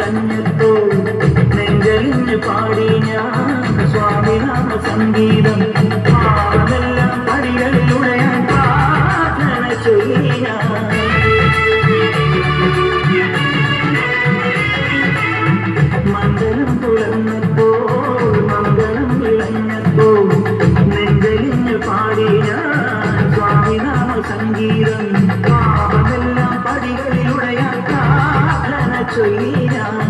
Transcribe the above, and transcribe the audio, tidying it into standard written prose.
വിളഞ്ഞപ്പോ നെഞ്ചലിഞ്ഞ് പാടി ഞാൻ സ്വാമിനാമ സംഗീതം പാവമെല്ലാം പടികളിലുടയാൻ പ്രാർത്ഥന ചൊല്ലി ഞാൻ മംഗളം തുറന്നപ്പോ മംഗളം വിളഞ്ഞപ്പോ നെഞ്ചലിഞ്ഞ് പാടി ഞാൻ സ്വാമിനാമ സംഗീതം പാവമെല്ലാം പടികളിലുടയാൻ പ്രാർത്ഥന ചൊല്ലി ഞാൻ